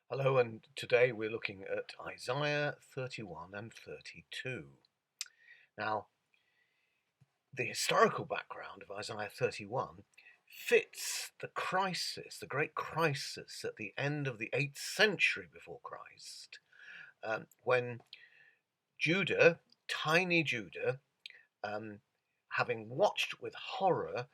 Hello, and today we're looking at Isaiah 31 and 32. Now, the historical background of Isaiah 31 fits the crisis, the great crisis at the end of the 8th century before Christ, when Judah, tiny Judah, um, having watched with horror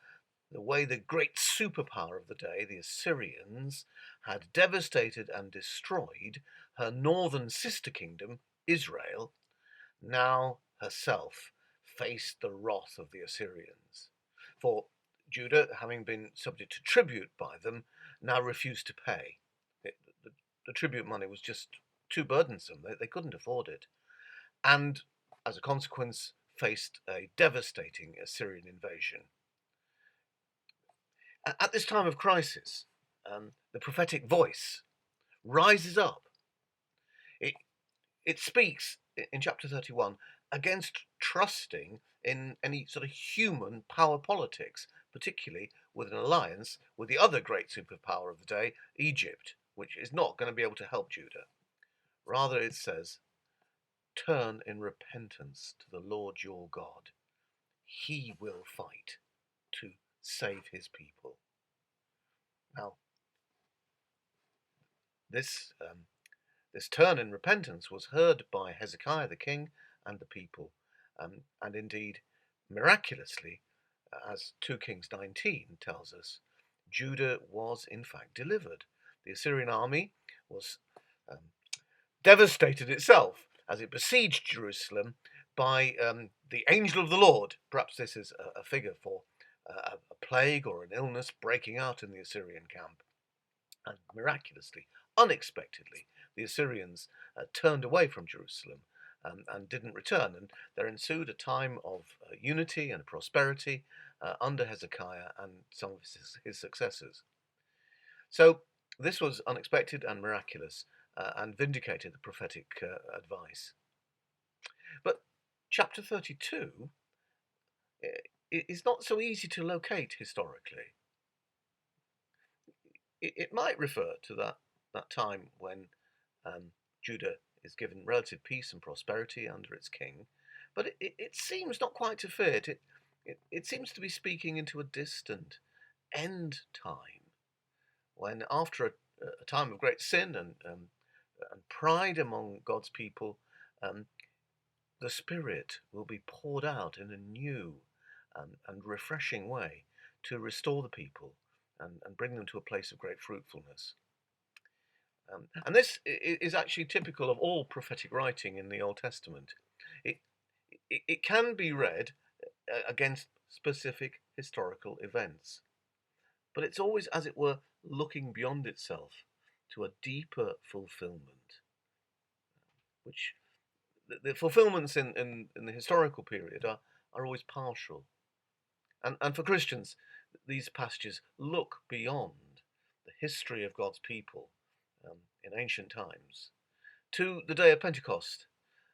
the way the great superpower of the day, the Assyrians, had devastated and destroyed her northern sister kingdom, Israel, now herself faced the wrath of the Assyrians. For Judah, having been subject to tribute by them, now refused to pay. The tribute money was just too burdensome. They couldn't afford it. And as a consequence, faced a devastating Assyrian invasion. At this time of crisis, the prophetic voice rises up. It, it speaks in chapter 31 against trusting in any sort of human power politics, particularly with an alliance with the other great superpower of the day, Egypt, which is not going to be able to help Judah. Rather, it says, turn in repentance to the Lord your God. He will fight to save his people. Now, this this turn in repentance was heard by Hezekiah the king and the people, and indeed, miraculously, as 2 Kings 19 tells us, Judah was in fact delivered. The Assyrian army was um, devastated itself as it besieged Jerusalem by the angel of the Lord. Perhaps this is a figure for a plague or an illness breaking out in the Assyrian camp. And miraculously, unexpectedly, the Assyrians turned away from Jerusalem and didn't return. And there ensued a time of unity and prosperity under Hezekiah and some of his successors. So this was unexpected and miraculous and vindicated the prophetic advice. But chapter 32 is not so easy to locate historically. It might refer to that time when Judah is given relative peace and prosperity under its king, but it seems not quite to fit. It seems to be speaking into a distant end time, when after a time of great sin and pride among God's people, um, the Spirit will be poured out in a new and refreshing way to restore the people and bring them to a place of great fruitfulness. And this is actually typical of all prophetic writing in the Old Testament. It, it can be read against specific historical events, but it's always, as it were, looking beyond itself to a deeper fulfillment, which the fulfillments in the historical period are always partial. And for Christians, these passages look beyond the history of God's people in ancient times to the day of Pentecost,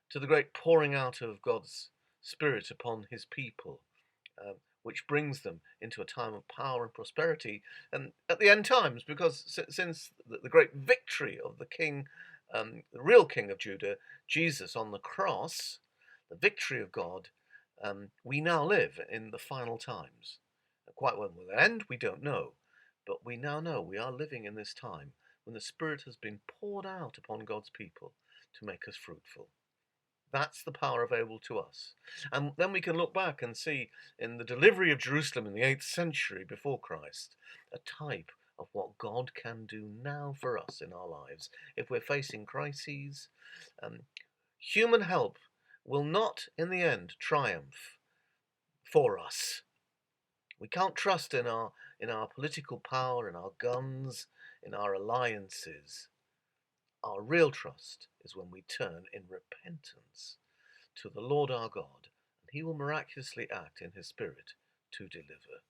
to the great pouring out of God's Spirit upon his people, which brings them into a time of power and prosperity and at the end times, because since the great victory of the king, the real king of Judah, Jesus on the cross, the victory of God, we now live in the final times. Quite when will it end, we don't know, but we now know we are living in this time when the Spirit has been poured out upon God's people to make us fruitful. That's the power available to us. And then we can look back and see in the delivery of Jerusalem in the 8th century before Christ a type of what God can do now for us in our lives. If we're facing crises, human help will not in the end triumph for us. We can't trust in our political power, in our guns, in our alliances. Our real trust is when we turn in repentance to the Lord our God, and he will miraculously act in his Spirit to deliver.